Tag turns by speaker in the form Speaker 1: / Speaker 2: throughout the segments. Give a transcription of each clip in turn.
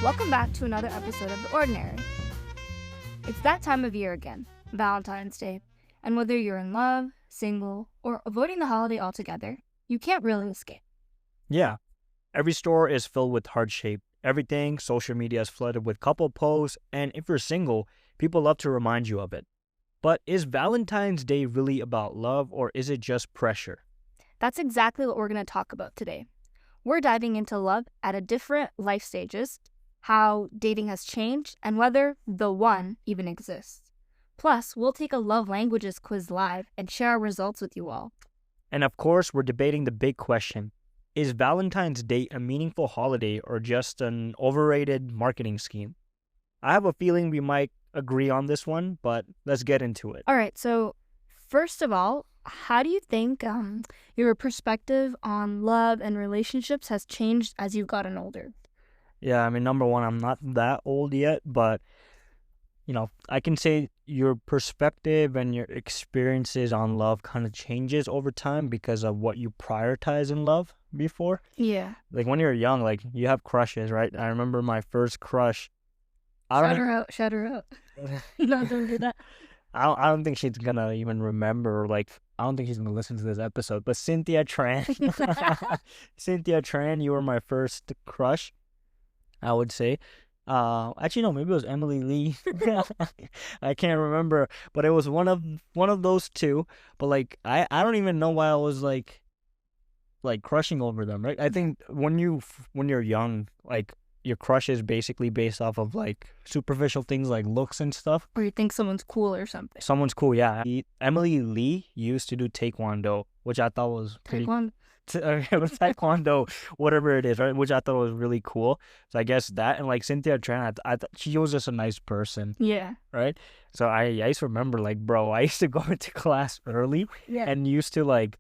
Speaker 1: Welcome back to another episode of The Ordinary. It's that time of year again, Valentine's Day, and whether you're in love, single, or avoiding the holiday altogether, you can't really escape.
Speaker 2: Yeah, every store is filled with heart-shaped everything, social media is flooded with couple posts, and if you're single, people love to remind you of it. But is Valentine's Day really about love, or is it just pressure?
Speaker 1: That's exactly what we're going to talk about today. We're diving into love at a different life stages, how dating has changed, and whether the one even exists. Plus, we'll take a love languages quiz live and share our results with you all.
Speaker 2: And of course, we're debating the big question. Is Valentine's Day a meaningful holiday or just an overrated marketing scheme? I have a feeling we might agree on this one, but let's get into it.
Speaker 1: All right, so first of all, how do you think your perspective on love and relationships has changed as you've gotten older?
Speaker 2: Yeah, I mean, number one, I'm not that old yet, but, I can say your perspective and your experiences on love kind of changes over time because of what you prioritize in love before.
Speaker 1: Yeah.
Speaker 2: Like, when you're young, like, you have crushes, right? I remember my first crush.
Speaker 1: Shout her out. No, don't do that.
Speaker 2: I don't think she's gonna even remember, like, I don't think she's gonna listen to this episode, but Cynthia Tran. Cynthia Tran, you were my first crush, I would say. Actually, no, maybe it was Emily Lee. I can't remember, but it was one of those two. But like, I don't even know why I was like crushing over them, right? I think when you're young, like, your crush is basically based off of like superficial things like looks and stuff.
Speaker 1: Or you think someone's cool or something.
Speaker 2: Someone's cool, yeah. Emily Lee used to do taekwondo, which I thought was pretty. Taekwondo, whatever it is, right? Which I thought was really cool. So I guess that, and like Cynthia Tran, I thought she was just a nice person.
Speaker 1: Yeah.
Speaker 2: Right? So I used to remember, like, bro, I used to go into class early and used to, like,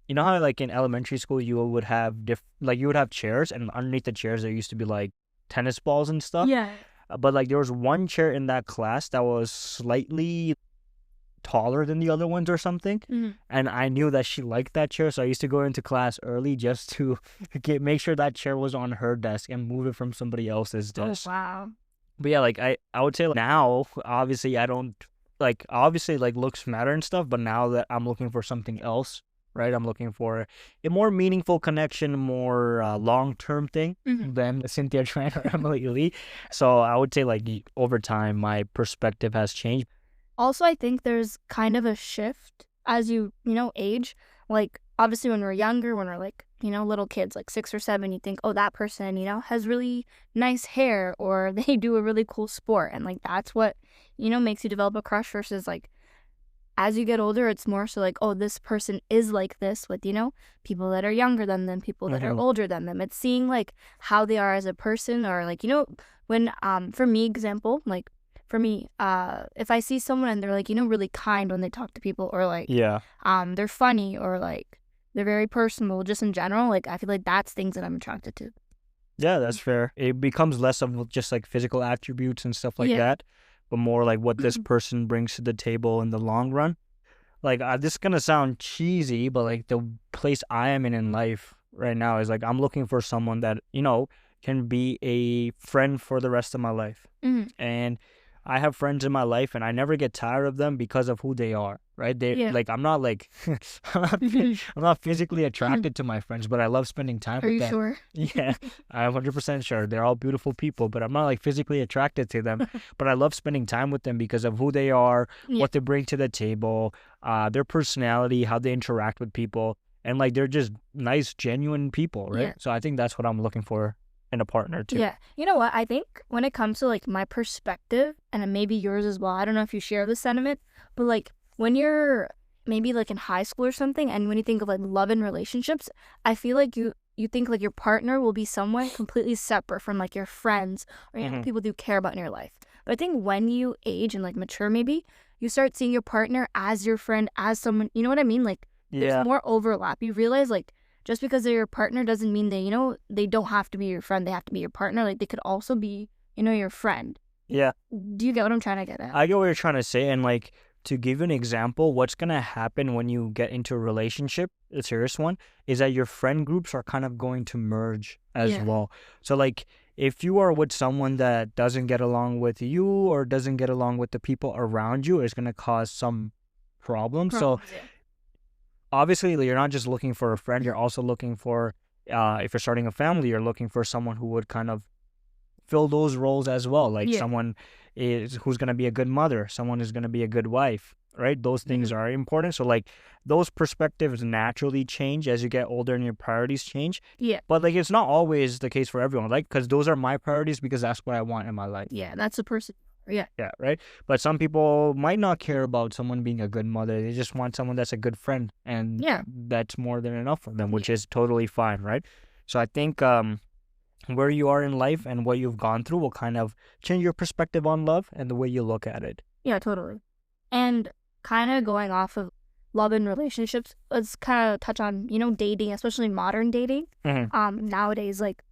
Speaker 2: you know how like in elementary school you would have you would have chairs, and underneath the chairs there used to be like tennis balls and stuff.
Speaker 1: Yeah.
Speaker 2: But like there was one chair in that class that was slightly taller than the other ones or something, and I knew that she liked that chair, so I used to go into class early just to make sure that chair was on her desk and move it from somebody else's desk.
Speaker 1: Oh, wow.
Speaker 2: But yeah, like I would say, like, now obviously I don't like looks matter and stuff, but now that I'm looking for something else, right? I'm looking for a more meaningful connection, more long-term thing than Cynthia Tran or Emily Lee. So I would say, like, over time my perspective has changed.
Speaker 1: Also, I think there's kind of a shift as you age. Like, obviously, when we're younger, when we're like, little kids, like 6 or 7, you think, oh, that person, has really nice hair, or they do a really cool sport. And like, that's what, makes you develop a crush versus like, as you get older, it's more so like, oh, this person is like this with, people that are younger than them, people that are older than them. It's seeing like how they are as a person, or like, when, for me, example, like, for me, if I see someone and they're like, really kind when they talk to people, or like, they're funny, or like, they're very personable, just in general, like, I feel like that's things that I'm attracted to.
Speaker 2: Yeah, that's fair. It becomes less of just like physical attributes and stuff like that, but more like what this person brings to the table in the long run. Like, this is gonna sound cheesy, but like the place I am in life right now is like I'm looking for someone that can be a friend for the rest of my life, and I have friends in my life, and I never get tired of them because of who they are, right? Like, I'm not like, I'm not physically attracted to my friends, but I love spending time with them.
Speaker 1: Are you
Speaker 2: sure? Yeah, I'm 100% sure. They're all beautiful people, but I'm not like physically attracted to them. But I love spending time with them because of who they are, what they bring to the table, their personality, how they interact with people. And like, they're just nice, genuine people, right? So I think that's what I'm looking for in a partner too.
Speaker 1: Yeah. You know what? I think when it comes to like my perspective, and maybe yours as well, I don't know if you share this sentiment, but like when you're maybe like in high school or something, and when you think of like love and relationships, I feel like you think like your partner will be someone completely separate from like your friends or people you care about in your life. But I think when you age and like mature, maybe you start seeing your partner as your friend, as someone, you know what I mean? Like there's more overlap. You realize like just because they're your partner doesn't mean they, they don't have to be your friend. They have to be your partner. Like, they could also be, your friend.
Speaker 2: Yeah.
Speaker 1: Do you get what I'm trying to get at?
Speaker 2: I get what you're trying to say. And, like, to give you an example, what's going to happen when you get into a relationship, a serious one, is that your friend groups are kind of going to merge as well. So, like, if you are with someone that doesn't get along with you or doesn't get along with the people around you, it's going to cause some problems. So obviously, you're not just looking for a friend, you're also looking for, if you're starting a family, you're looking for someone who would kind of fill those roles as well. Like someone who's going to be a good mother, someone who's going to be a good wife, right? Those things are important. So like those perspectives naturally change as you get older and your priorities change.
Speaker 1: Yeah.
Speaker 2: But like it's not always the case for everyone, like, because those are my priorities because that's what I want in my life.
Speaker 1: Yeah, that's a person. Yeah.
Speaker 2: Yeah, right? But some people might not care about someone being a good mother. They just want someone that's a good friend, and that's more than enough for them, which is totally fine, right? So I think where you are in life and what you've gone through will kind of change your perspective on love and the way you look at it.
Speaker 1: Yeah, totally. And kind of going off of love and relationships, let's kind of touch on, dating, especially modern dating. Nowadays, like,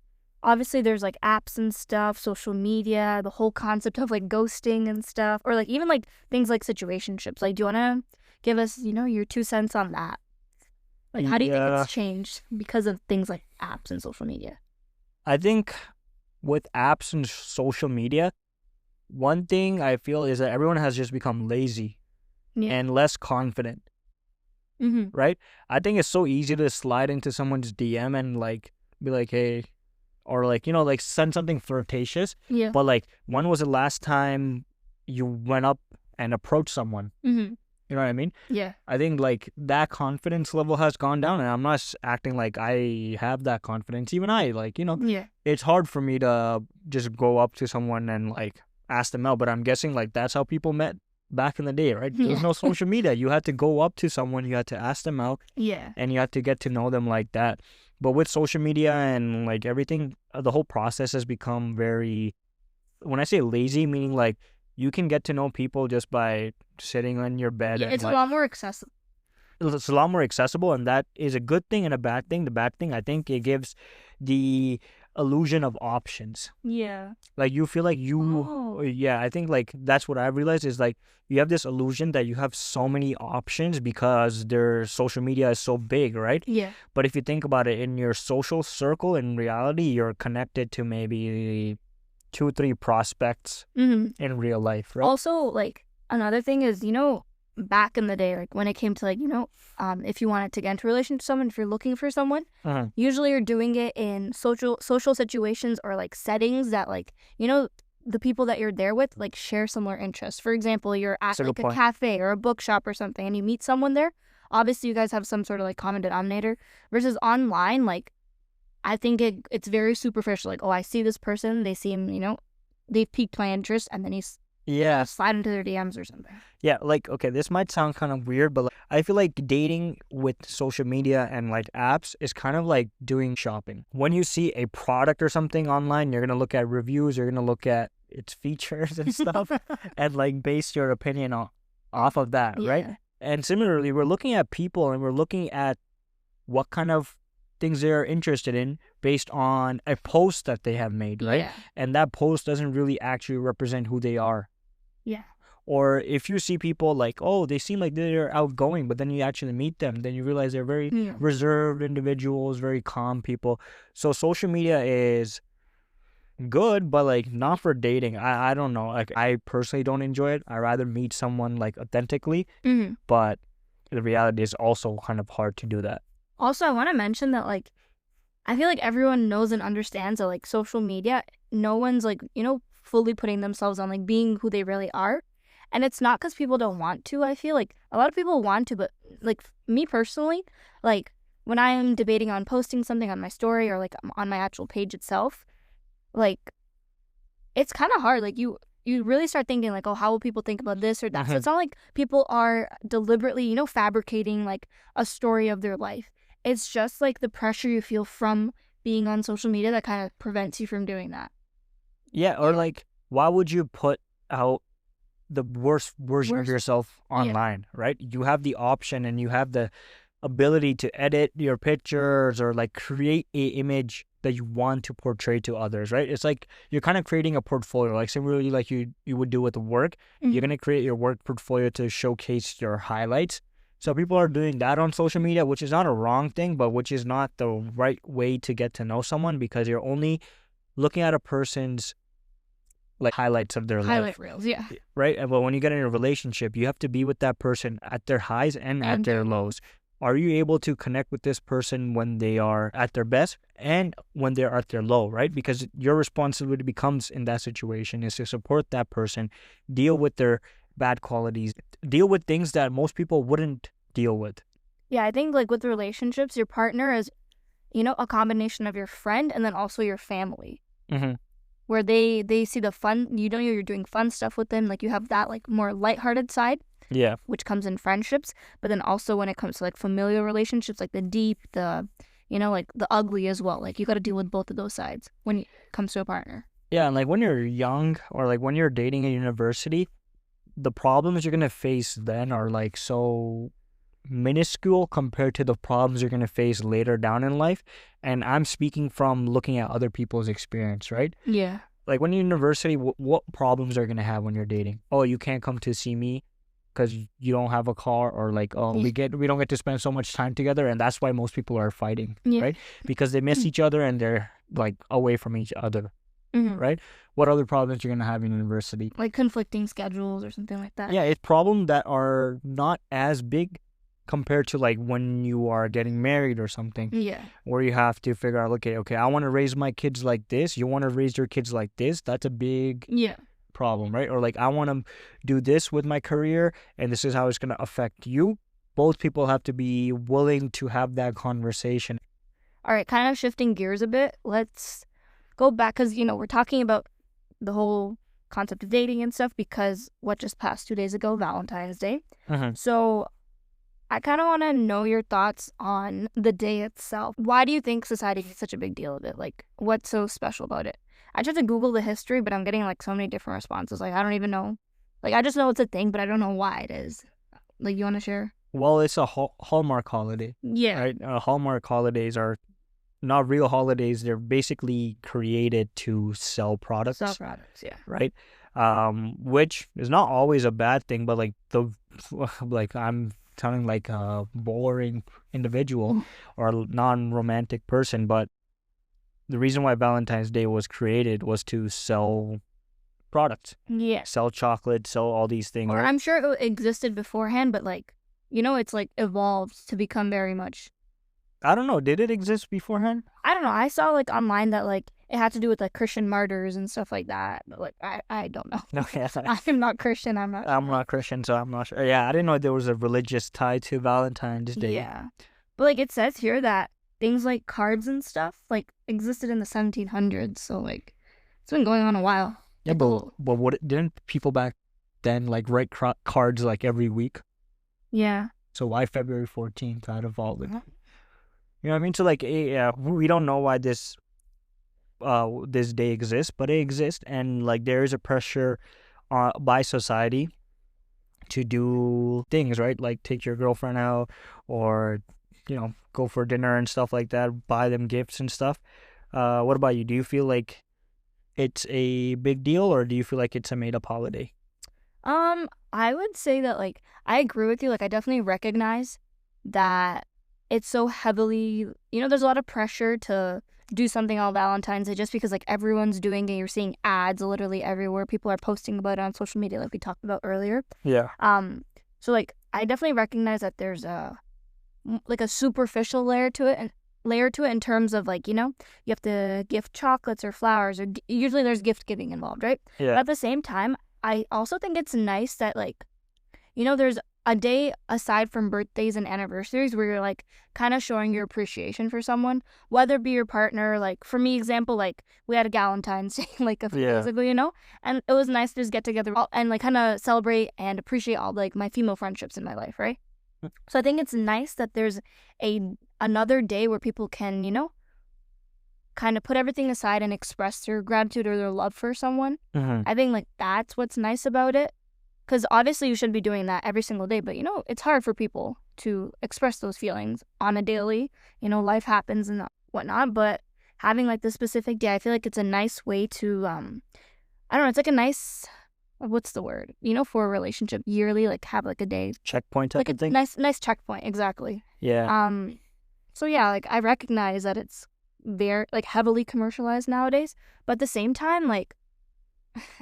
Speaker 1: obviously there's like apps and stuff, social media, the whole concept of like ghosting and stuff, or like even like things like situationships. Like, do you want to give us, your 2 cents on that? Like, how do you think it's changed because of things like apps and social media?
Speaker 2: I think with apps and social media, one thing I feel is that everyone has just become lazy and less confident, right? I think it's so easy to slide into someone's DM and like be like, hey, or like, like send something flirtatious.
Speaker 1: Yeah.
Speaker 2: But like, when was the last time you went up and approached someone? You know what I mean?
Speaker 1: Yeah.
Speaker 2: I think like that confidence level has gone down, and I'm not acting like I have that confidence. Even I, like, it's hard for me to just go up to someone and like ask them out. But I'm guessing like that's how people met back in the day, right? There was no social media. You had to go up to someone, you had to ask them out, and you had to get to know them like that. But with social media and like everything, the whole process has become very, when I say lazy, meaning like you can get to know people just by sitting on your bed.
Speaker 1: Yeah,
Speaker 2: and
Speaker 1: it's
Speaker 2: like,
Speaker 1: a lot more accessible.
Speaker 2: It's a lot more accessible, and that is a good thing and a bad thing. The bad thing, I think, it gives the illusion of options.
Speaker 1: Yeah.
Speaker 2: Like you feel like I think like that's what I've realized is like you have this illusion that you have so many options because their social media is so big, right?
Speaker 1: Yeah.
Speaker 2: But if you think about it, in your social circle, in reality, you're connected to maybe 2-3 prospects in real life, right?
Speaker 1: Also, like, another thing is, back in the day, like when it came to like, if you wanted to get into a relationship with someone, if you're looking for someone, usually you're doing it in social situations or like settings that like, the people that you're there with like share similar interests. For example, you're at like a cafe or a bookshop or something and you meet someone there. Obviously, you guys have some sort of like common denominator. Versus online, like, I think it's very superficial. Like, oh, I see this person, they seem, they've piqued my interest, and then he's slide into their DMs or something.
Speaker 2: Yeah, like, okay, this might sound kind of weird, but like, I feel like dating with social media and like apps is kind of like doing shopping. When you see a product or something online, you're gonna look at reviews, you're gonna look at its features and stuff, and like base your opinion off of that, right? And similarly, we're looking at people and we're looking at what kind of things they're interested in based on a post that they have made, right?
Speaker 1: Yeah.
Speaker 2: And that post doesn't really actually represent who they are.
Speaker 1: Yeah.
Speaker 2: Or if you see people like, oh, they seem like they're outgoing, but then you actually meet them, then you realize they're very reserved individuals, very calm people. So social media is good, but like not for dating. I don't know. Like, I personally don't enjoy it. I rather meet someone like authentically, but the reality is also kind of hard to do that.
Speaker 1: Also, I want to mention that, like, I feel like everyone knows and understands that, like, social media, no one's, like, fully putting themselves on, like, being who they really are. And it's not because people don't want to. I feel like a lot of people want to, but, like, me personally, like, when I am debating on posting something on my story or, like, on my actual page itself, like, it's kind of hard. Like, you really start thinking, like, oh, how will people think about this or that? So it's not like people are deliberately, fabricating, like, a story of their life. It's just like the pressure you feel from being on social media that kind of prevents you from doing that.
Speaker 2: Yeah, or like, why would you put out the worst version of yourself online, right? You have the option and you have the ability to edit your pictures or like create a image that you want to portray to others, right? It's like you're kind of creating a portfolio, like similarly like you would do with the work. You're going to create your work portfolio to showcase your highlights. So people are doing that on social media, which is not a wrong thing, but which is not the right way to get to know someone, because you're only looking at a person's like highlights of their
Speaker 1: Highlight
Speaker 2: life,
Speaker 1: reels, yeah.
Speaker 2: right? But when you get in a relationship, you have to be with that person at their highs and at their lows. Are you able to connect with this person when they are at their best and when they're at their low, right? Because your responsibility becomes in that situation is to support that person, deal with their bad qualities, deal with things that most people wouldn't deal with.
Speaker 1: Yeah, I think like with relationships, your partner is, a combination of your friend and then also your family.
Speaker 2: Mm-hmm.
Speaker 1: Where they see the fun, you're doing fun stuff with them, like you have that like more lighthearted side,
Speaker 2: Yeah.
Speaker 1: which comes in friendships, but then also when it comes to like familial relationships, like the deep, the like the ugly as well, like you got to deal with both of those sides when it comes to a partner.
Speaker 2: Yeah, and like when you're young or like when you're dating at university, the problems you're gonna face then are like so minuscule compared to the problems you're gonna face later down in life. And I'm speaking from looking at other people's experience, right?
Speaker 1: Yeah.
Speaker 2: Like when you're in university, what problems are you gonna have when you're dating? Oh, you can't come to see me because you don't have a car, or like, oh, we don't get to spend so much time together, and that's why most people are fighting, right? Because they miss each other and they're like away from each other, right? What other problems you're gonna have in university?
Speaker 1: Like conflicting schedules or something like that.
Speaker 2: Yeah, it's problems that are not as big compared to like when you are getting married or something.
Speaker 1: Yeah.
Speaker 2: Where you have to figure out, okay, I want to raise my kids like this. You want to raise your kids like this. That's a big problem, right? Or like, I want to do this with my career and this is how it's going to affect you. Both people have to be willing to have that conversation.
Speaker 1: All right, kind of shifting gears a bit. Let's go back because, we're talking about the whole concept of dating and stuff because what just passed 2 days ago, Valentine's Day. So I kind of want to know your thoughts on the day itself. Why do you think society makes such a big deal of it? Like, what's so special about it? I tried to Google the history, but I'm getting like so many different responses. Like, I don't even know. Like, I just know it's a thing, but I don't know why it is. Like, you want to share?
Speaker 2: Well, it's a Hallmark holiday.
Speaker 1: Yeah.
Speaker 2: Right? Hallmark holidays are not real holidays. They're basically created to sell products.
Speaker 1: Sell products, yeah.
Speaker 2: Right? Which is not always a bad thing, but like I'm sounding like a boring individual or a non-romantic person, but the reason why Valentine's Day was created was to sell products.
Speaker 1: Yeah.
Speaker 2: Sell chocolate, sell all these things.
Speaker 1: Or I'm sure it existed beforehand, but like, it's like evolved to become very much.
Speaker 2: I don't know. Did it exist beforehand?
Speaker 1: I don't know. I saw like online that like it had to do with like Christian martyrs and stuff like that. But like I don't know.
Speaker 2: No, yeah.
Speaker 1: I'm not Christian. I'm
Speaker 2: not Christian, so I'm not sure. Yeah, I didn't know there was a religious tie to Valentine's Day.
Speaker 1: Yeah, but like it says here that things like cards and stuff like existed in the 1700s. So like it's been going on a while.
Speaker 2: Yeah, but didn't people back then like write cards like every week?
Speaker 1: Yeah.
Speaker 2: So why February 14th out of all of it? You know what I mean? So like, yeah, we don't know why this day exists, but it exists, and like there is a pressure by society to do things, right? Like take your girlfriend out, or go for dinner and stuff like that. Buy them gifts and stuff. What about you? Do you feel like it's a big deal, or do you feel like it's a made-up holiday?
Speaker 1: I would say that like I agree with you. Like I definitely recognize that it's so heavily, there's a lot of pressure to do something on Valentine's Day just because like everyone's doing it. You're seeing ads literally everywhere. People are posting about it on social media like we talked about earlier.
Speaker 2: Yeah.
Speaker 1: So like I definitely recognize that there's a superficial layer to it in terms of like, you have to gift chocolates or flowers or usually there's gift giving involved, right?
Speaker 2: Yeah.
Speaker 1: But at the same time, I also think it's nice that like, there's a day aside from birthdays and anniversaries where you're like kind of showing your appreciation for someone, whether it be your partner. Like for me, example, like we had a Galentine's Day like a few days ago, and it was nice to just get together and like kind of celebrate and appreciate all like my female friendships in my life, right? So I think it's nice that there's another day where people can, kind of put everything aside and express their gratitude or their love for someone. I think like that's what's nice about it. Because obviously you should be doing that every single day, but it's hard for people to express those feelings on a daily. Life happens and whatnot, but having like this specific day, I feel like it's a nice way to, I don't know, it's like a nice, what's the word? For a relationship, yearly, like have like a day.
Speaker 2: Checkpoint type of thing?
Speaker 1: Nice checkpoint, exactly.
Speaker 2: Yeah.
Speaker 1: So yeah, like I recognize that it's, very like heavily commercialized nowadays. But at the same time, like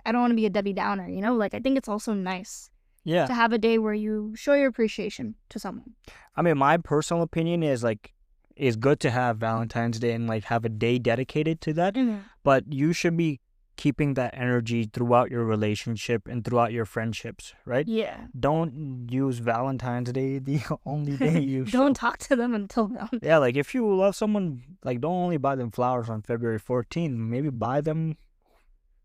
Speaker 1: I don't want to be a Debbie Downer, you know? Like I think it's also nice
Speaker 2: Yeah.
Speaker 1: to have a day where you show your appreciation to someone.
Speaker 2: I mean, my personal opinion is like it's good to have Valentine's Day and like have a day dedicated to that, but you should be keeping that energy throughout your relationship and throughout your friendships, right?
Speaker 1: Yeah.
Speaker 2: Don't use Valentine's Day the only day you
Speaker 1: Don't talk to them until Valentine's.
Speaker 2: Yeah, like if you love someone, like don't only buy them flowers on February 14th, maybe buy them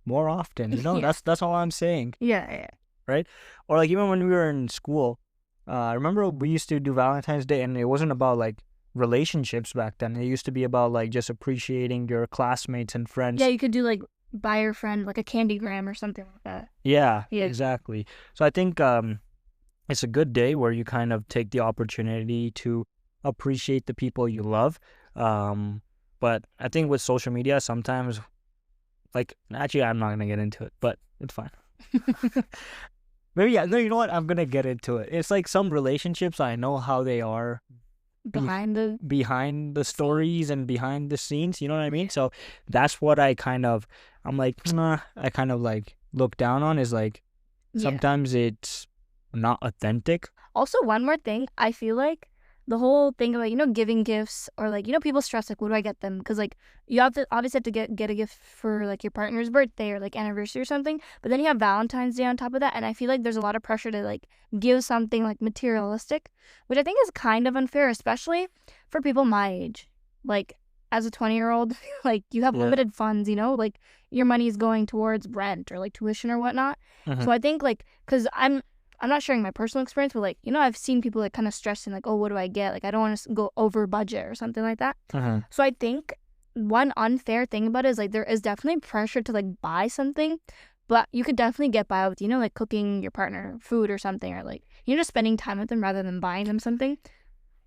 Speaker 2: more often, you know?
Speaker 1: Yeah.
Speaker 2: That's all I'm saying.
Speaker 1: Yeah.
Speaker 2: Right? Or like even when we were in school, I remember we used to do Valentine's Day and it wasn't about like relationships back then. It used to be about like just appreciating your classmates and friends.
Speaker 1: Yeah, you could do like buy your friend like a candygram or something like that.
Speaker 2: Yeah,
Speaker 1: Yeah.
Speaker 2: exactly. So I think it's a good day where you kind of take the opportunity to appreciate the people you love. But I think with social media, sometimes, like, actually, I'm not going to get into it, but it's fine. Maybe, yeah, no, you know what? I'm going to get into it. It's like some relationships, I know how they are
Speaker 1: Behind
Speaker 2: the stories and behind the scenes, you know what I mean? So that's what I kind of, I'm like, I kind of like look down on is like, sometimes it's not authentic.
Speaker 1: Also, one more thing, I feel like the whole thing about, you know, giving gifts or like, you know, people stress like, what do I get them? Because like you have to obviously have to get a gift for like your partner's birthday or like anniversary or something, but then you have Valentine's Day on top of that, and I feel like there's a lot of pressure to like give something like materialistic, which I think is kind of unfair, especially for people my age. Like as a 20-year-old, like you have limited funds, you know, like your money is going towards rent or like tuition or whatnot. So I think like, because I'm not sharing my personal experience, but like, you know, I've seen people like kind of stressing like, oh, what do I get? Like, I don't want to go over budget or something like that. So I think one unfair thing about it is like there is definitely pressure to like buy something, but you could definitely get by with, you know, like cooking your partner food or something, or like, you know, just spending time with them rather than buying them something.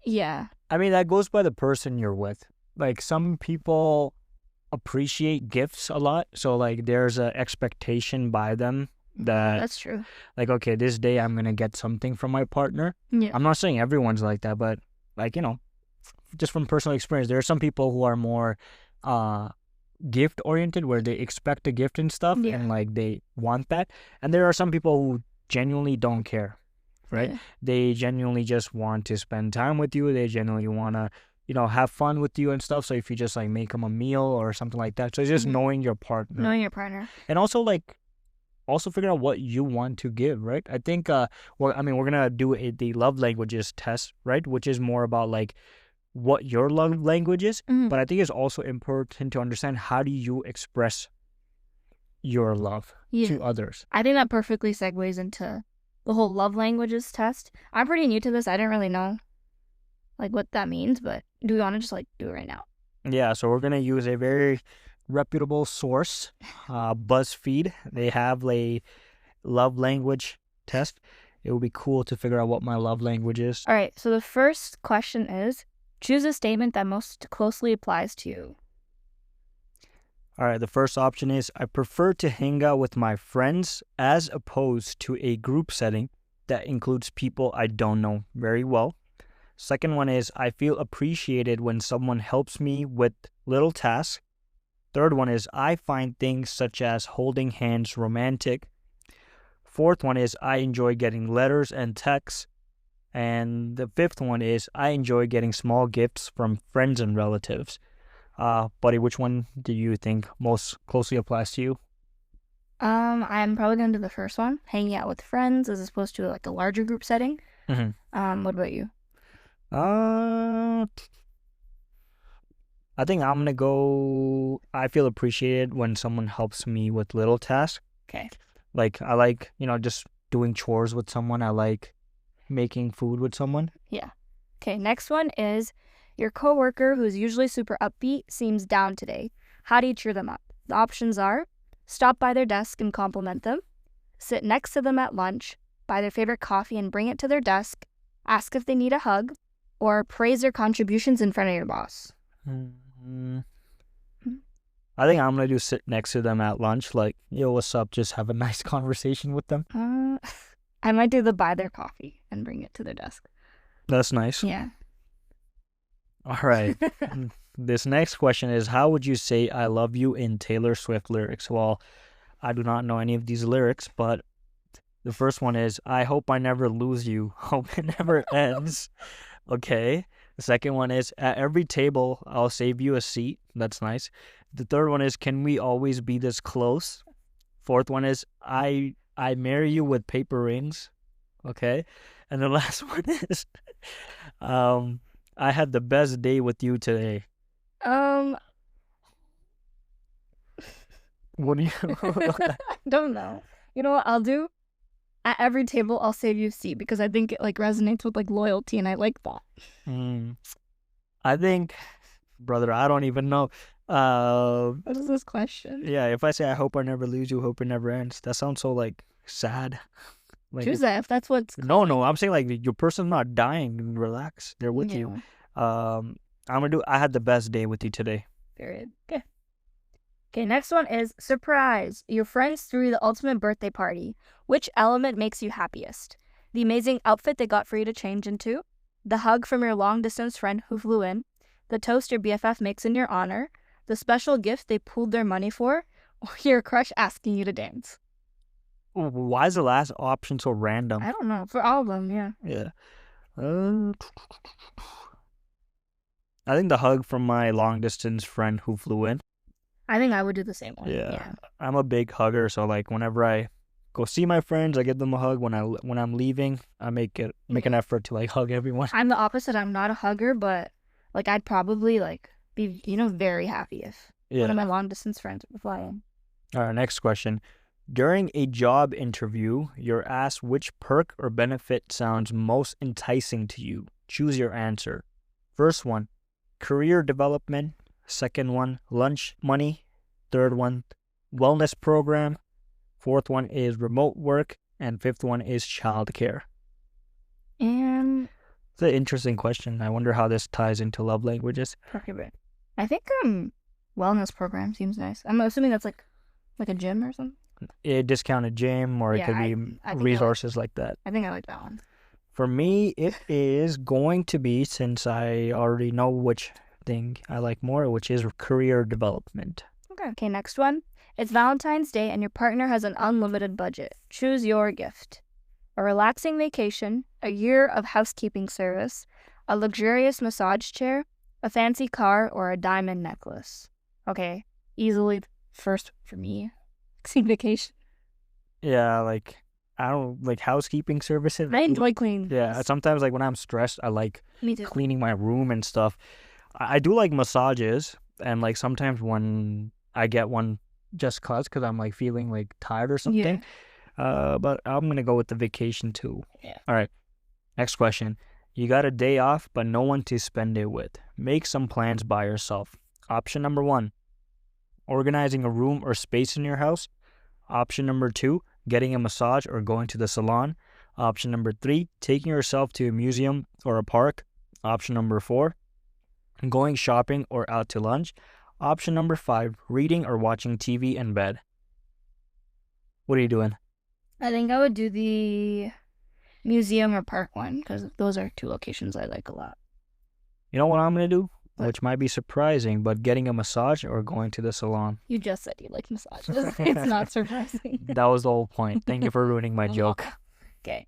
Speaker 1: Yeah.
Speaker 2: I mean, that goes by the person you're with. Like some people appreciate gifts a lot. So like there's an expectation by them that
Speaker 1: That's true.
Speaker 2: Like, okay, this day I'm going to get something from my partner.
Speaker 1: Yeah.
Speaker 2: I'm not saying everyone's like that, but like, you know, just from personal experience, there are some people who are more gift oriented where they expect a gift and stuff and like they want that. And there are some people who genuinely don't care, right? They genuinely just want to spend time with you. They genuinely want to, you know, have fun with you and stuff. So if you just like make them a meal or something like that. So it's just knowing your partner.
Speaker 1: Knowing your partner.
Speaker 2: And also like, figure out what you want to give, right? I think, we're gonna do the love languages test, right? Which is more about like what your love language is. But I think it's also important to understand how do you express your love to others.
Speaker 1: I think that perfectly segues into the whole love languages test. I'm pretty new to this. I didn't really know like what that means, but do we want to just like do it right now?
Speaker 2: Yeah, so we're gonna use a very reputable source, BuzzFeed. They have a love language test. It would be cool to figure out what my love language is.
Speaker 1: All right, so the first question is, choose a statement that most closely applies to you.
Speaker 2: All right, the first option is, I prefer to hang out with my friends as opposed to a group setting that includes people I don't know very well. Second one is, I feel appreciated when someone helps me with little tasks. Third one is, I find things such as holding hands romantic. Fourth one is, I enjoy getting letters and texts. And the fifth one is, I enjoy getting small gifts from friends and relatives. Buddy, which one do you think most closely applies to you?
Speaker 1: I'm probably going to do the first one, hanging out with friends as opposed to like a larger group setting. What about you?
Speaker 2: I think I'm going to go, I feel appreciated when someone helps me with little tasks.
Speaker 1: Okay.
Speaker 2: Like, I like, you know, just doing chores with someone. I like making food with someone.
Speaker 1: Yeah. Okay, next one is, your coworker, who's usually super upbeat, seems down today. How do you cheer them up? The options are, stop by their desk and compliment them, sit next to them at lunch, buy their favorite coffee and bring it to their desk, ask if they need a hug, or praise their contributions in front of your boss.
Speaker 2: I think I'm going to do sit next to them at lunch. Like, yo, what's up? Just have a nice conversation with them.
Speaker 1: I might do the buy their coffee and bring it to their desk.
Speaker 2: That's nice.
Speaker 1: Yeah.
Speaker 2: All right. This next question is, how would you say I love you in Taylor Swift lyrics? Well, I do not know any of these lyrics, but the first one is, I hope I never lose you. Hope it never ends. Okay. The second one is, at every table, I'll save you a seat. That's nice. The third one is, can we always be this close? Fourth one is, I marry you with paper rings. Okay. And the last one is, I had the best day with you today.
Speaker 1: Um,
Speaker 2: What do you?
Speaker 1: I don't know. You know what I'll do? At every table, I'll save you a seat because I think it like resonates with like loyalty, and I like that.
Speaker 2: I think, brother, I don't even know.
Speaker 1: What is this question?
Speaker 2: Yeah, if I say I hope I never lose you, hope it never ends, that sounds so like sad. Like
Speaker 1: Choose that if that's what's.
Speaker 2: no, I'm saying like your person's not dying. Relax, they're with you. I'm gonna do. I had the best day with you today.
Speaker 1: Period. Okay. Okay, next one is surprise. Your friends threw you the ultimate birthday party. Which element makes you happiest? The amazing outfit they got for you to change into, the hug from your long distance friend who flew in, the toast your BFF makes in your honor, the special gift they pooled their money for, or your crush asking you to dance.
Speaker 2: Why is the last option so random?
Speaker 1: I don't know. For all of them, yeah.
Speaker 2: Yeah. I think the hug from my long distance friend who flew in.
Speaker 1: I think I would do the same one.
Speaker 2: Yeah. I'm a big hugger, so like whenever I go see my friends, I give them a hug. When I'm leaving, I make an effort to like hug everyone.
Speaker 1: I'm the opposite. I'm not a hugger, but like I'd probably like be very happy if one of my long distance friends would fly in.
Speaker 2: All right, next question. During a job interview, you're asked which perk or benefit sounds most enticing to you. Choose your answer. First one, career development. Second one, lunch money. Third one, wellness program. Fourth one is remote work. And fifth one is childcare.
Speaker 1: And
Speaker 2: it's an interesting question. I wonder how this ties into love languages.
Speaker 1: I think wellness program seems nice. I'm assuming that's like a gym or something.
Speaker 2: A discounted gym, or it could be resources like that.
Speaker 1: I think I like that one.
Speaker 2: For me, it is going to be, since I already know which thing I like more, which is career development.
Speaker 1: Okay, next one. It's Valentine's Day and your partner has an unlimited budget. Choose your gift. A relaxing vacation, a year of housekeeping service, a luxurious massage chair, a fancy car, or a diamond necklace. Okay, easily first for me. Vacation.
Speaker 2: Yeah, like I don't like housekeeping services.
Speaker 1: I enjoy cleaning.
Speaker 2: Yeah, sometimes like when I'm stressed, I like cleaning my room and stuff. I do like massages, and like sometimes when I get one just cause I'm like feeling like tired or something. But I'm gonna go with the vacation too.
Speaker 1: Yeah.
Speaker 2: All right. Next question. You got a day off, but no one to spend it with. Make some plans by yourself. Option number 1, organizing a room or space in your house. Option number 2, getting a massage or going to the salon. Option number 3, taking yourself to a museum or a park. Option number 4, going shopping or out to lunch. Option number 5, reading or watching TV in bed. What are you doing?
Speaker 1: I think I would do the museum or park one because those are two locations I like a lot.
Speaker 2: You know what I'm going to do? Which might be surprising, but getting a massage or going to the salon.
Speaker 1: You just said you like massages. It's not surprising.
Speaker 2: That was the whole point. Thank you for ruining my joke.
Speaker 1: Okay.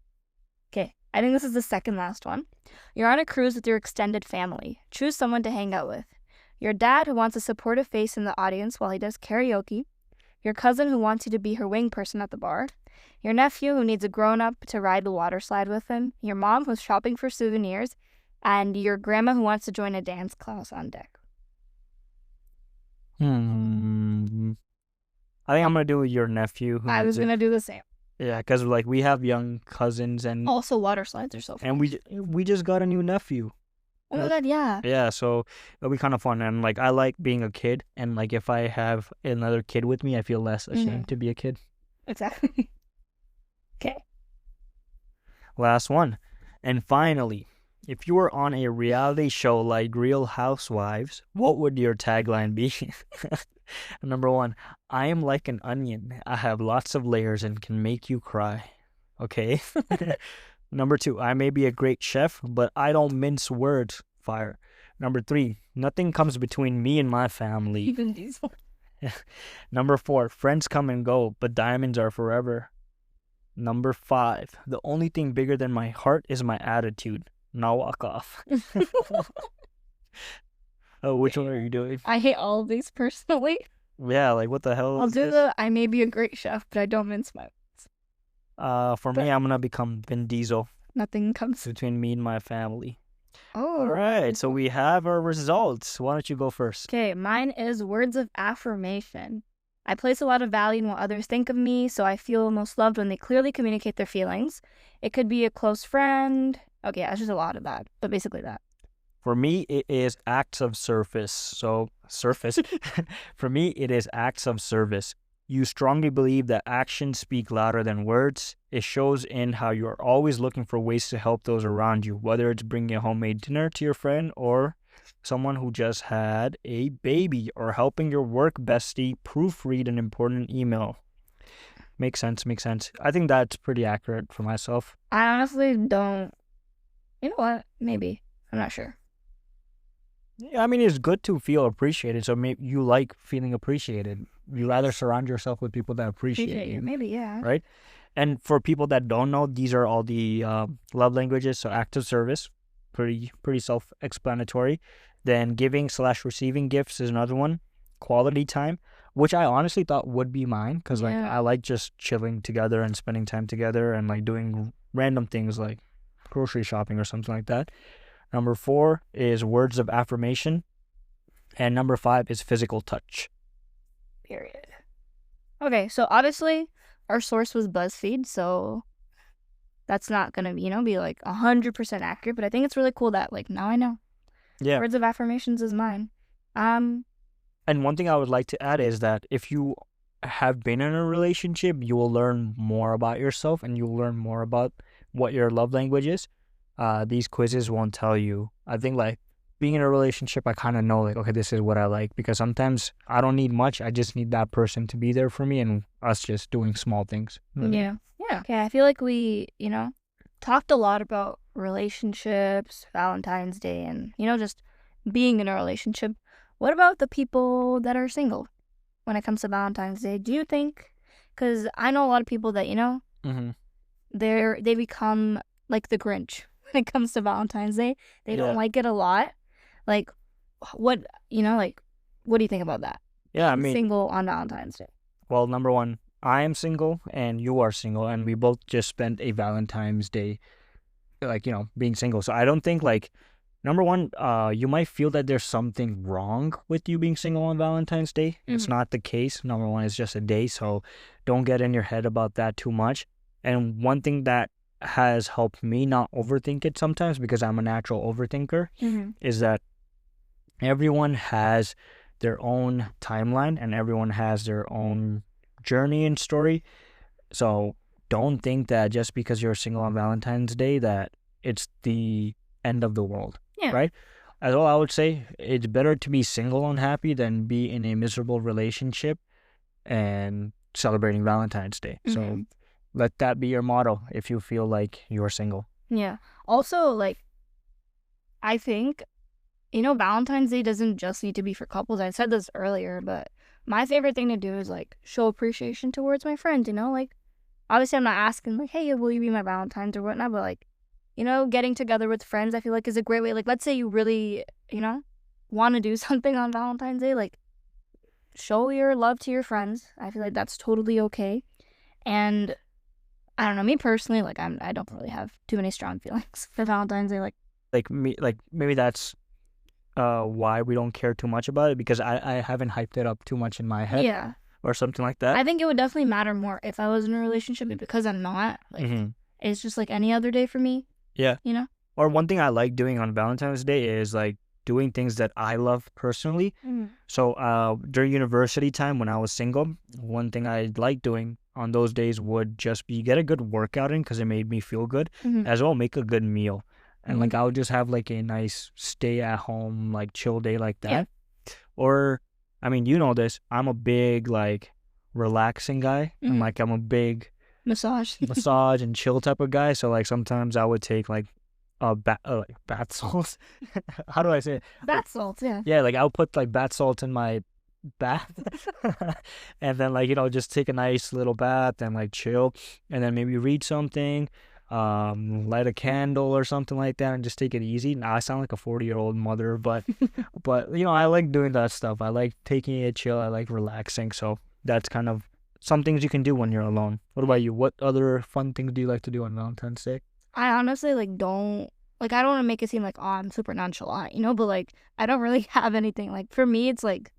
Speaker 1: I think this is the second last one. You're on a cruise with your extended family. Choose someone to hang out with. Your dad, who wants a supportive face in the audience while he does karaoke. Your cousin, who wants you to be her wing person at the bar. Your nephew, who needs a grown-up to ride the water slide with him. Your mom, who's shopping for souvenirs. And your grandma, who wants to join a dance class on deck.
Speaker 2: I think I'm going to do your nephew.
Speaker 1: I was going to do the same.
Speaker 2: Yeah, because like we have young cousins and...
Speaker 1: Also, water slides are so fun.
Speaker 2: And we just got a new nephew.
Speaker 1: Oh my God, yeah.
Speaker 2: Yeah, so it'll be kind of fun. And like I like being a kid. And like if I have another kid with me, I feel less ashamed to be a kid.
Speaker 1: Exactly. Okay.
Speaker 2: Last one. And finally... if you were on a reality show like Real Housewives, what would your tagline be? Number 1, I am like an onion. I have lots of layers and can make you cry. Okay. Number 2, I may be a great chef, but I don't mince words. Fire. Number 3, nothing comes between me and my family.
Speaker 1: Even Diesel.
Speaker 2: Number 4, friends come and go, but diamonds are forever. Number 5, the only thing bigger than my heart is my attitude. Now walk off. Oh, which one are you doing?
Speaker 1: I hate all of these personally.
Speaker 2: Yeah, like what the hell?
Speaker 1: I'll do I may be a great chef, but I don't mince my words.
Speaker 2: For me, I'm gonna become Vin Diesel.
Speaker 1: Nothing comes
Speaker 2: Between me and my family.
Speaker 1: Oh.
Speaker 2: All right, so we have our results. Why don't you go first?
Speaker 1: Okay, mine is words of affirmation. I place a lot of value in what others think of me, so I feel most loved when they clearly communicate their feelings. It could be a close friend. Okay, that's just a lot of that, but basically that.
Speaker 2: For me, it is acts of service. So, surface. For me, it is acts of service. You strongly believe that actions speak louder than words. It shows in how you're always looking for ways to help those around you, whether it's bringing a homemade dinner to your friend or someone who just had a baby, or helping your work bestie proofread an important email. Makes sense. I think that's pretty accurate for myself.
Speaker 1: I honestly don't. You know what? Maybe. I'm not sure.
Speaker 2: Yeah, I mean, it's good to feel appreciated. So maybe you like feeling appreciated. You rather surround yourself with people that appreciate you.
Speaker 1: Maybe, yeah.
Speaker 2: Right? And for people that don't know, these are all the love languages. So acts of service, pretty self-explanatory. Then giving/receiving gifts is another one. Quality time, which I honestly thought would be mine, because like I like just chilling together and spending time together and like doing random things like grocery shopping or something like that. Number 4 is words of affirmation. And number 5 is physical touch.
Speaker 1: Period. Okay, so obviously our source was BuzzFeed, so that's not going to, be like 100% accurate, but I think it's really cool that like now I know.
Speaker 2: Yeah.
Speaker 1: Words of affirmations is mine.
Speaker 2: And one thing I would like to add is that if you have been in a relationship, you will learn more about yourself and you'll learn more about what your love language is. These quizzes won't tell you. I think like being in a relationship, I kind of know like, okay, this is what I like, because sometimes I don't need much. I just need that person to be there for me and us just doing small things.
Speaker 1: Yeah. Okay, I feel like we, talked a lot about relationships, Valentine's Day, and, just being in a relationship. What about the people that are single when it comes to Valentine's Day? Do you think, because I know a lot of people that, they become like the Grinch when it comes to Valentine's Day. They don't like it a lot. Like, what do you think about that?
Speaker 2: Yeah, I mean,
Speaker 1: single on Valentine's Day.
Speaker 2: Well, number 1, I am single and you are single, and we both just spent a Valentine's Day, like, being single. So I don't think like, number 1, you might feel that there's something wrong with you being single on Valentine's Day. Mm-hmm. It's not the case. Number 1, it's just a day. So don't get in your head about that too much. And one thing that has helped me not overthink it sometimes, because I'm a natural overthinker, is that everyone has their own timeline and everyone has their own journey and story. So don't think that just because you're single on Valentine's Day that it's the end of the world. Right? As all I would say, it's better to be single and happy than be in a miserable relationship and celebrating Valentine's Day. So let that be your motto if you feel like you're single. Yeah.
Speaker 1: Also, like, I think, Valentine's Day doesn't just need to be for couples. I said this earlier, but my favorite thing to do is, like, show appreciation towards my friends, Like, obviously I'm not asking, like, hey, will you be my Valentine's or whatnot, but, like, getting together with friends, I feel like is a great way. Like, let's say you really, want to do something on Valentine's Day, like, show your love to your friends. I feel like that's totally okay. And I don't know, me personally, like, I don't really have too many strong feelings for Valentine's Day.
Speaker 2: Like me, like maybe that's why we don't care too much about it, because I haven't hyped it up too much in my head.
Speaker 1: Yeah.
Speaker 2: Or something like that.
Speaker 1: I think it would definitely matter more if I was in a relationship, but because I'm not, like, it's just like any other day for me.
Speaker 2: Yeah. Or one thing I like doing on Valentine's Day is like doing things that I love personally. So during university time when I was single, one thing I liked doing on those days would just be get a good workout in, because it made me feel good, as well make a good meal. And like I would just have like a nice stay at home, like chill day like that. Or, I mean, this, I'm a big like relaxing guy. And like I'm a big
Speaker 1: massage
Speaker 2: and chill type of guy. So like sometimes I would take like like bath salts. How do I say it? Like,
Speaker 1: Bath salts, yeah.
Speaker 2: yeah, like I'll put like bath salts in my bath, and then like just take a nice little bath and like chill, and then maybe read something, light a candle or something like that, and just take it easy. Now I sound like a 40-year-old mother, but I like doing that stuff. I like taking it chill. I like relaxing. So that's kind of some things you can do when you're alone. What about you? What other fun things do you like to do on Valentine's Day?
Speaker 1: I honestly like don't like I don't want to make it seem like, oh, I'm super nonchalant, but like I don't really have anything. Like for me it's like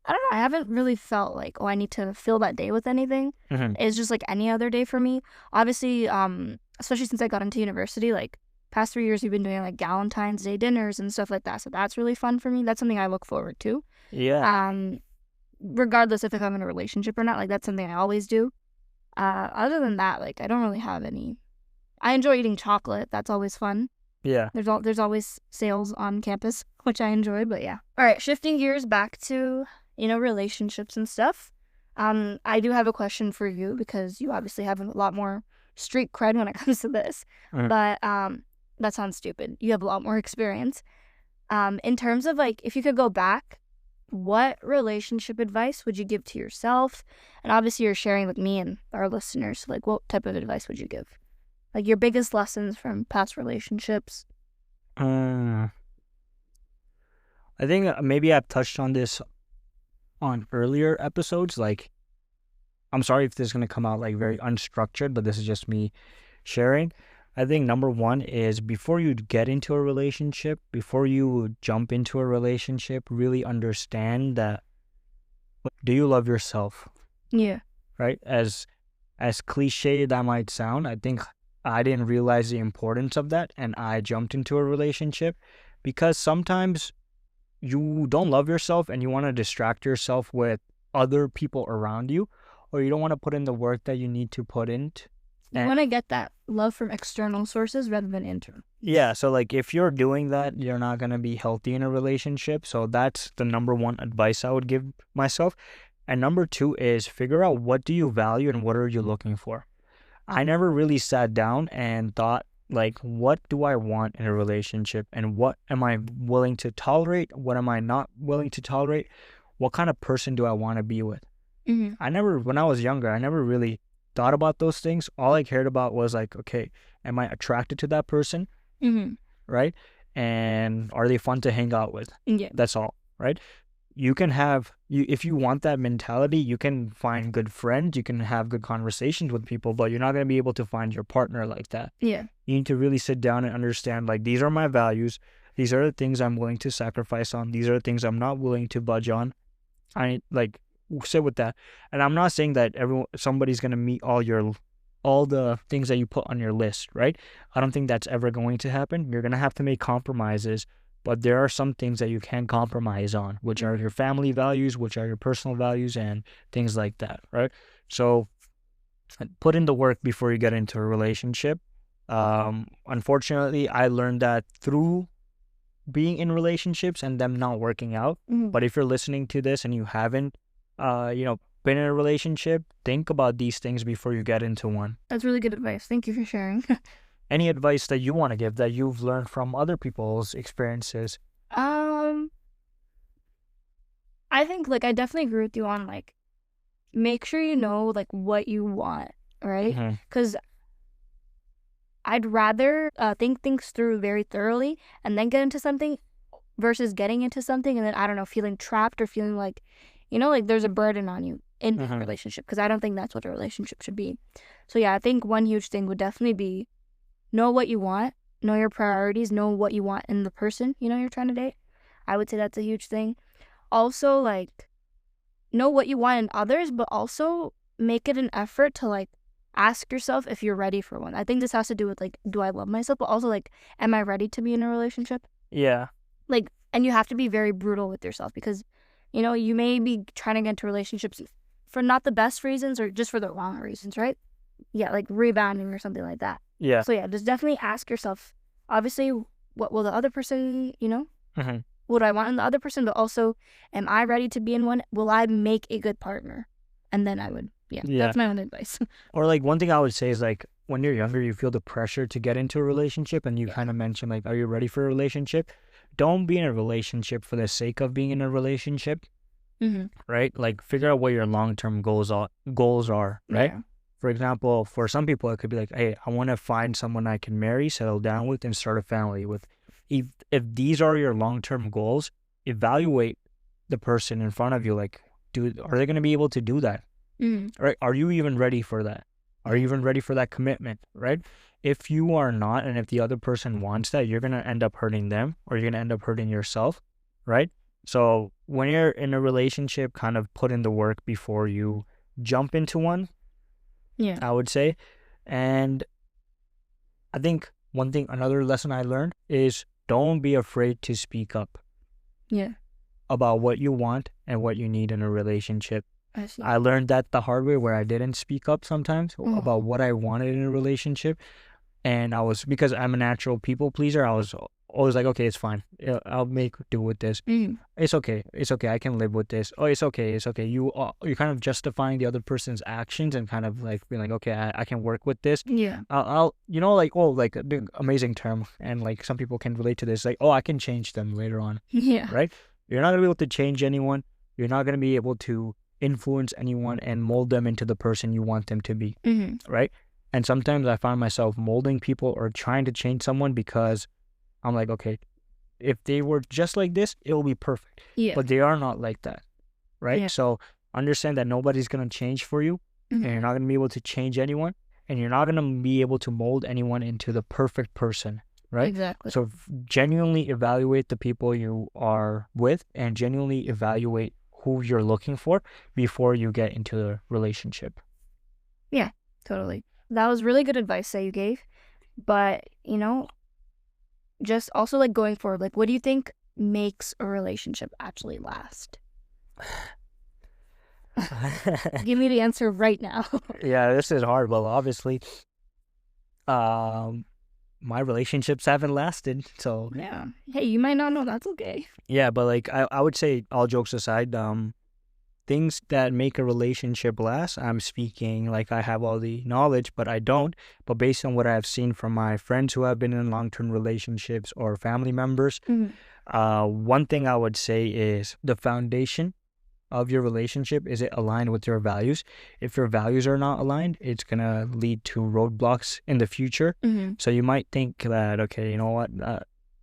Speaker 1: I don't know, I haven't really felt like, oh, I need to fill that day with anything.
Speaker 2: Mm-hmm.
Speaker 1: It's just like any other day for me. Obviously, especially since I got into university, like past 3 years we've been doing like Valentine's Day dinners and stuff like that. So that's really fun for me. That's something I look forward to.
Speaker 2: Yeah.
Speaker 1: Regardless if I'm in a relationship or not, like that's something I always do. Other than that, like I don't really have any. I enjoy eating chocolate. That's always fun.
Speaker 2: Yeah.
Speaker 1: There's always sales on campus, which I enjoy. But yeah. All right, shifting gears back to relationships and stuff. I do have a question for you because you obviously have a lot more street cred when it comes to this.
Speaker 2: Mhm.
Speaker 1: But that sounds stupid. You have a lot more experience. In terms of like, if you could go back, what relationship advice would you give to yourself? And obviously, you're sharing with me and our listeners. So like, what type of advice would you give? Like your biggest lessons from past relationships.
Speaker 2: I think maybe I've touched on this on earlier episodes. Like, I'm sorry if this is going to come out like very unstructured, but this is just me sharing. I think number one is before you get into a relationship, before you jump into a relationship, really understand that do you love yourself,
Speaker 1: Yeah.
Speaker 2: right? As cliche that might sound, I think I didn't realize the importance of that and I jumped into a relationship because sometimes you don't love yourself and you want to distract yourself with other people around you, or you don't want to put in the work that you need to put in.
Speaker 1: You want to get that love from external sources rather than internal.
Speaker 2: Yeah, so like if you're doing that, you're not going to be healthy in a relationship. So that's the number one advice I would give myself. And number two is figure out what do you value and what are you looking for. I never really sat down and thought like what do I want in a relationship and what am I willing to tolerate, what am I not willing to tolerate, what kind of person do I want to be with. When I was younger, I never really thought about those things. All I cared about was like, okay, am I attracted to that person, right? And are they fun to hang out with?
Speaker 1: Yeah.
Speaker 2: That's all, right? You can have if you want that mentality, you can find good friends, you can have good conversations with people, but you're not going to be able to find your partner like that.
Speaker 1: Yeah.
Speaker 2: You need to really sit down and understand like these are my values, these are the things I'm willing to sacrifice on, these are the things I'm not willing to budge on. I like sit with that. And I'm not saying that somebody's going to meet all the things that you put on your list, right? I don't think that's ever going to happen. You're going to have to make compromises. But there are some things that you can compromise on, which are your family values, which are your personal values, and things like that, right? So put in the work before you get into a relationship. Unfortunately, I learned that through being in relationships and them not working out. But if you're listening to this and you haven't, been in a relationship, think about these things before you get into one.
Speaker 1: That's really good advice. Thank you for sharing.
Speaker 2: Any advice that you want to give that you've learned from other people's experiences?
Speaker 1: I think like I definitely agree with you on like make sure you know like what you want, right? Because I'd rather think things through very thoroughly and then get into something versus getting into something and then I don't know, feeling trapped or feeling like like there's a burden on you in a relationship, because I don't think that's what a relationship should be. So yeah, I think one huge thing would definitely be know what you want, know your priorities, know what you want in the person, you're trying to date. I would say that's a huge thing. Also, like, know what you want in others, but also make it an effort to, like, ask yourself if you're ready for one. I think this has to do with, like, do I love myself? But also, like, am I ready to be in a relationship?
Speaker 2: Yeah.
Speaker 1: Like, and you have to be very brutal with yourself because, you may be trying to get into relationships for not the best reasons or just for the wrong reasons, right? Yeah, like rebounding or something like that.
Speaker 2: Yeah.
Speaker 1: So yeah, just definitely ask yourself, obviously, what will the other person, what do I want in the other person, but also, am I ready to be in one? Will I make a good partner? And then I would, that's my own advice.
Speaker 2: Or like one thing I would say is like, when you're younger, you feel the pressure to get into a relationship, and you kind of mentioned like, are you ready for a relationship? Don't be in a relationship for the sake of being in a relationship,
Speaker 1: Mm-hmm.
Speaker 2: right? Like figure out what your long-term goals are, right?
Speaker 1: Yeah.
Speaker 2: For example, for some people, it could be like, hey, I want to find someone I can marry, settle down with, and start a family with. If these are your long-term goals, evaluate the person in front of you. Like, are they going to be able to do that?
Speaker 1: Mm-hmm.
Speaker 2: Right? Are you even ready for that? Are you even ready for that commitment? Right? If you are not, and if the other person wants that, you're going to end up hurting them, or you're going to end up hurting yourself. Right? So when you're in a relationship, kind of put in the work before you jump into one,
Speaker 1: Yeah.
Speaker 2: I would say. And I think another lesson I learned is don't be afraid to speak up
Speaker 1: Yeah.
Speaker 2: about what you want and what you need in a relationship.
Speaker 1: I see.
Speaker 2: I learned that the hard way, where I didn't speak up sometimes
Speaker 1: Oh.
Speaker 2: about what I wanted in a relationship. And because I'm a natural people pleaser, I was always like, okay, it's fine. I'll make do with this.
Speaker 1: Mm-hmm.
Speaker 2: It's okay. It's okay. I can live with this. Oh, it's okay. It's okay. You're kind of justifying the other person's actions and kind of like being like, okay, I can work with this.
Speaker 1: Yeah.
Speaker 2: I'll like, oh, like the amazing term, and like some people can relate to this. Like, oh, I can change them later on,
Speaker 1: Yeah.
Speaker 2: right? You're not gonna be able to change anyone. You're not gonna be able to influence anyone and mold them into the person you want them to be,
Speaker 1: Mm-hmm.
Speaker 2: right? And sometimes I find myself molding people or trying to change someone because I'm like, okay, if they were just like this, it will be perfect.
Speaker 1: Yeah.
Speaker 2: But they are not like that, right?
Speaker 1: Yeah.
Speaker 2: So understand that nobody's going to change for you,
Speaker 1: Mm-hmm.
Speaker 2: and you're not going to be able to change anyone, and you're not going to be able to mold anyone into the perfect person, right?
Speaker 1: Exactly.
Speaker 2: So genuinely evaluate the people you are with, and genuinely evaluate who you're looking for before you get into the relationship.
Speaker 1: Yeah, totally. That was really good advice that you gave. But, just also like going forward, like what do you think makes a relationship actually last? Give me the answer right now.
Speaker 2: Yeah, this is hard. Well, obviously, my relationships haven't lasted, so
Speaker 1: Yeah. Hey, you might not know. That's okay.
Speaker 2: yeah. But like, I would say, all jokes aside, things that make a relationship last. I'm speaking like I have all the knowledge, but I don't. But based on what I've seen from my friends who have been in long-term relationships or family members, one thing I would say is the foundation of your relationship, is it aligned with your values? If your values are not aligned, it's gonna lead to roadblocks in the future.
Speaker 1: Mm-hmm.
Speaker 2: So you might think that, okay, you know what,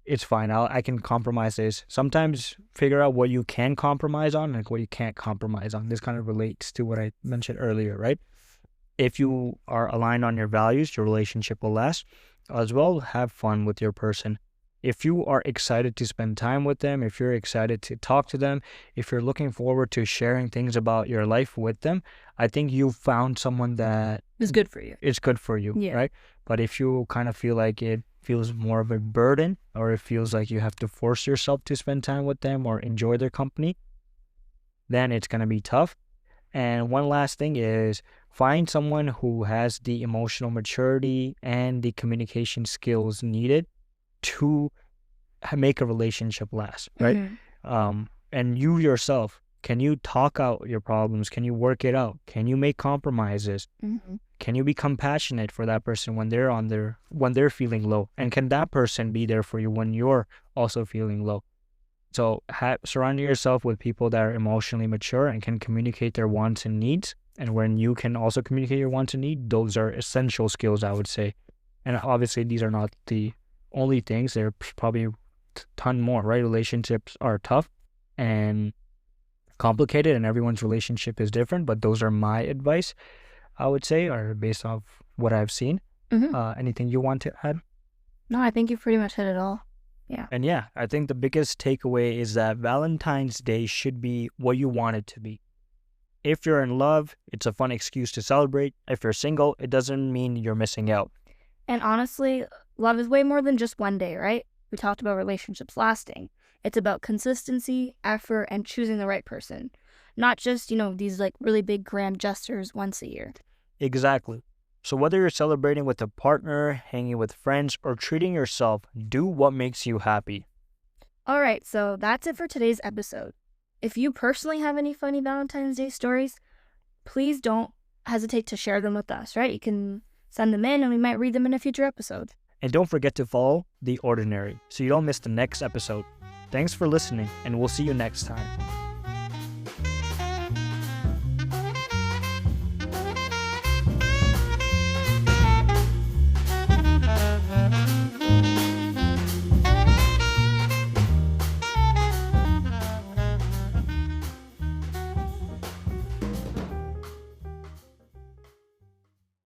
Speaker 2: it's fine, I can compromise this. Sometimes figure out what you can compromise on and what you can't compromise on. This kind of relates to what I mentioned earlier, right? If you are aligned on your values, your relationship will last. As well, have fun with your person. If you are excited to spend time with them, if you're excited to talk to them, if you're looking forward to sharing things about your life with them, I think you've found someone that
Speaker 1: It's good for you.
Speaker 2: is good for you,
Speaker 1: Yeah.
Speaker 2: right? But if you kind of feel like it feels more of a burden, or it feels like you have to force yourself to spend time with them or enjoy their company, then it's going to be tough. And one last thing is, find someone who has the emotional maturity and the communication skills needed to make a relationship last, right?
Speaker 1: Mm-hmm.
Speaker 2: And you yourself, can you talk out your problems? Can you work it out? Can you make compromises?
Speaker 1: Mm-hmm.
Speaker 2: Can you be compassionate for that person when they're feeling low? And can that person be there for you when you're also feeling low? So surrounding yourself with people that are emotionally mature and can communicate their wants and needs. And when you can also communicate your wants and needs, those are essential skills, I would say. And obviously, these are not the only things. There are probably a ton more, right? Relationships are tough and complicated, and everyone's relationship is different. But those are my advice, I would say, are based off what I've seen.
Speaker 1: Mm-hmm.
Speaker 2: Anything you want to add?
Speaker 1: No, I think you pretty much hit it all. Yeah.
Speaker 2: And yeah, I think the biggest takeaway is that Valentine's Day should be what you want it to be. If you're in love, it's a fun excuse to celebrate. If you're single, it doesn't mean you're missing out.
Speaker 1: And honestly, love is way more than just one day, right? We talked about relationships lasting. It's about consistency, effort, and choosing the right person. Not just, these like really big grand gestures once a year.
Speaker 2: Exactly. So whether you're celebrating with a partner, hanging with friends, or treating yourself, do what makes you happy.
Speaker 1: All right, so that's it for today's episode. If you personally have any funny Valentine's Day stories, please don't hesitate to share them with us, right? You can send them in and we might read them in a future episode.
Speaker 2: And don't forget to follow The Ordinary so you don't miss the next episode. Thanks for listening, and we'll see you next time.